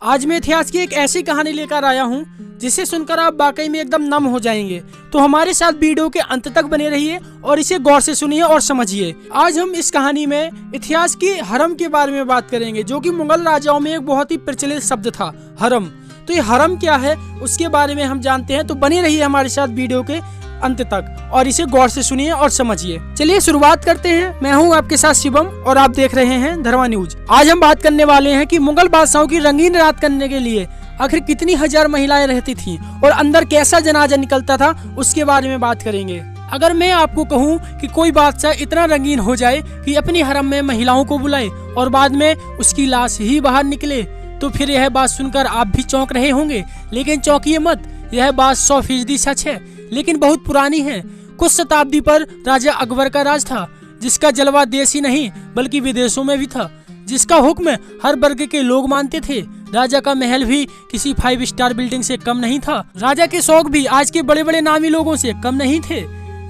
आज मैं इतिहास की एक ऐसी कहानी लेकर आया हूँ जिसे सुनकर आप वाकई में एकदम नम हो जाएंगे। तो हमारे साथ वीडियो के अंत तक बने रहिए और इसे गौर से सुनिए और समझिए। आज हम इस कहानी में इतिहास की हरम के बारे में बात करेंगे, जो कि मुगल राजाओं में एक बहुत ही प्रचलित शब्द था, हरम। तो ये हरम क्या है उसके बारे में हम जानते हैं। तो बने रहिए हमारे साथ वीडियो के अंत तक और इसे गौर से सुनिए और समझिए। चलिए शुरुआत करते हैं। मैं हूं आपके साथ शिवम और आप देख रहे हैं धर्मा न्यूज। आज हम बात करने वाले हैं कि मुगल बादशाहों की रंगीन रात करने के लिए आखिर कितनी हजार महिलाएं रहती थीं और अंदर कैसा जनाजा निकलता था, उसके बारे में बात करेंगे। अगर मैं आपको कहूं कि कोई बादशाह इतना रंगीन हो जाए कि अपनी हरम में महिलाओं को बुलाए और बाद में उसकी लाश ही बाहर निकले, तो फिर यह बात सुनकर आप भी चौंक रहे होंगे। लेकिन चौंकिए मत, यह बात 100% सच है, लेकिन बहुत पुरानी है। कुछ शताब्दी पर राजा अकबर का राज था, जिसका जलवा देश ही नहीं बल्कि विदेशों में भी था, जिसका हुक्म हर वर्ग के लोग मानते थे। राजा का महल भी किसी 5 स्टार बिल्डिंग से कम नहीं था। राजा के शौक भी आज के बड़े बड़े नामी लोगों से कम नहीं थे।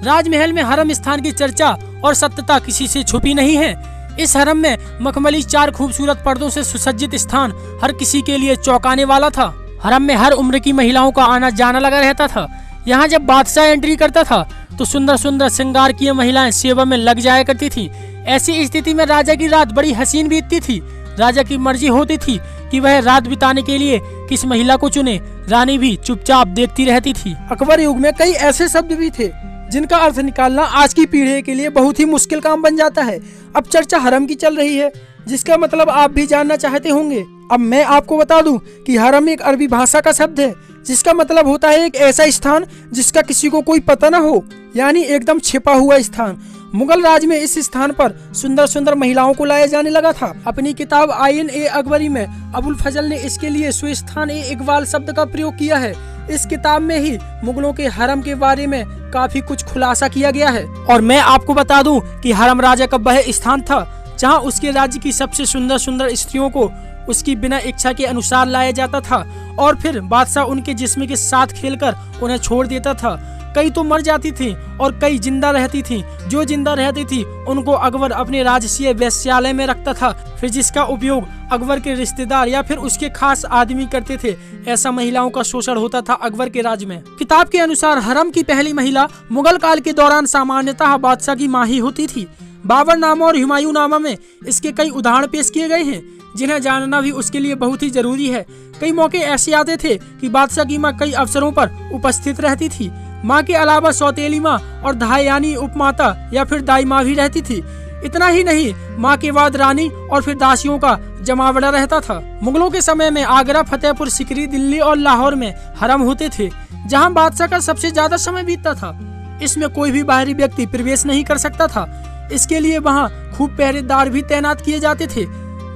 राजमहल में हरम स्थान की चर्चा और सत्यता किसी से छुपी नहीं है। इस हरम में मखमली 4 खूबसूरत पर्दों से सुसज्जित स्थान हर किसी के लिए चौंकाने वाला था। हरम में हर उम्र की महिलाओं का आना जाना लगा रहता था। यहाँ जब बादशाह एंट्री करता था तो सुंदर सुंदर श्रृंगार की महिलाएं सेवा में लग जाया करती थी। ऐसी स्थिति में राजा की रात बड़ी हसीन बीतती थी। राजा की मर्जी होती थी कि वह रात बिताने के लिए किस महिला को चुने। रानी भी चुपचाप देखती रहती थी। अकबर युग में कई ऐसे शब्द भी थे जिनका अर्थ निकालना आज की पीढ़ी के लिए बहुत ही मुश्किल काम बन जाता है। अब चर्चा हरम की चल रही है, जिसका मतलब आप भी जानना चाहते होंगे। अब मैं आपको बता दूं कि हरम एक अरबी भाषा का शब्द है, जिसका मतलब होता है एक ऐसा स्थान जिसका किसी को कोई पता न हो, यानी एकदम छिपा हुआ स्थान। मुगल राज में इस स्थान पर सुंदर सुंदर महिलाओं को लाया जाने लगा था। अपनी किताब आईन-ए-अकबरी में अबुल फजल ने इसके लिए सुस्तान-ए-इकबाल शब्द का प्रयोग किया है। इस किताब में ही मुगलों के हरम के बारे में काफी कुछ खुलासा किया गया है। और मैं आपको बता दूं कि हरम राजा का वह स्थान था जहां उसके राज्य की सबसे सुंदर सुंदर स्त्रियों को उसकी बिना इच्छा के अनुसार लाया जाता था और फिर बादशाह उनके जिस्म के साथ खेलकर उन्हें छोड़ देता था। कई तो मर जाती थी और कई जिंदा रहती थी। जो जिंदा रहती थी उनको अकबर अपने राजसीय वेश्यालय में रखता था, फिर जिसका उपयोग अकबर के रिश्तेदार या फिर उसके खास आदमी करते थे। ऐसा महिलाओं का शोषण होता था अकबर के राज में। किताब के अनुसार हरम की पहली महिला मुगल काल के दौरान सामान्यतः बादशाह की माँ ही होती थी। बाबर नामा और हुमायूं नामा में इसके कई उदाहरण पेश किए गए हैं, जिन्हें जानना भी उसके लिए बहुत ही जरूरी है। कई मौके ऐसे आते थे कि बादशाह की माँ कई अवसरों पर उपस्थित रहती थी। माँ के अलावा सौतेली माँ और दाई यानी उपमाता या फिर दाई माँ भी रहती थी। इतना ही नहीं, माँ के बाद रानी और फिर दासियों का जमावड़ा रहता था। मुगलों के समय में आगरा, फतेहपुर सीकरी, दिल्ली और लाहौर में हरम होते थे, जहाँ बादशाह का सबसे ज्यादा समय बीतता था। इसमें कोई भी बाहरी व्यक्ति प्रवेश नहीं कर सकता था। इसके लिए वहाँ खूब पहरेदार भी तैनात किए जाते थे।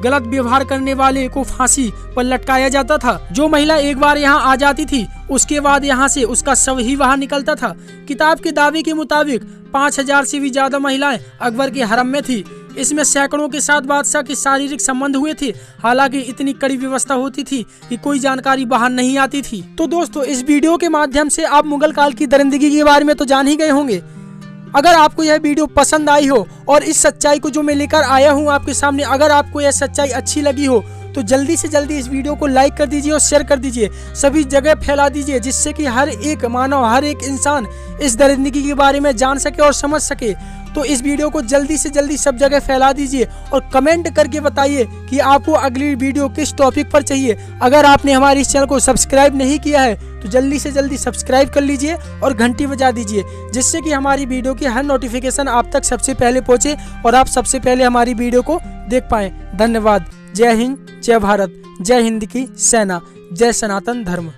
गलत व्यवहार करने वाले को फांसी पर लटकाया जाता था। जो महिला एक बार यहाँ आ जाती थी उसके बाद यहाँ से उसका शव ही बाहर निकलता था। किताब के दावे के मुताबिक 5000 से भी ज्यादा महिलाएं अकबर के हरम में थी। इसमें सैकड़ों के साथ बादशाह के शारीरिक संबंध हुए थे। हालांकि इतनी कड़ी व्यवस्था होती थी कि कोई जानकारी बाहर नहीं आती थी। तो दोस्तों, इस वीडियो के माध्यम से आप मुगल काल की दरिंदगी के बारे में तो जान ही गए होंगे। अगर आपको यह वीडियो पसंद आई हो और इस सच्चाई को जो मैं लेकर आया हूं आपके सामने, अगर आपको यह सच्चाई अच्छी लगी हो तो जल्दी से जल्दी इस वीडियो को लाइक कर दीजिए और शेयर कर दीजिए, सभी जगह फैला दीजिए, जिससे कि हर एक मानव, हर एक इंसान इस दरिंदगी के बारे में जान सके और समझ सके। तो इस वीडियो को जल्दी से जल्दी सब जगह फैला दीजिए और कमेंट करके बताइए कि आपको अगली वीडियो किस टॉपिक पर चाहिए। अगर आपने हमारे इस चैनल को सब्सक्राइब नहीं किया है तो जल्दी से जल्दी सब्सक्राइब कर लीजिए और घंटी बजा दीजिए, जिससे कि हमारी वीडियो की हर नोटिफिकेशन आप तक सबसे पहले पहुंचे और आप सबसे पहले हमारी वीडियो को देख पाएं। धन्यवाद। जय हिंद, जय भारत, जय हिंद की सेना, जय सनातन धर्म।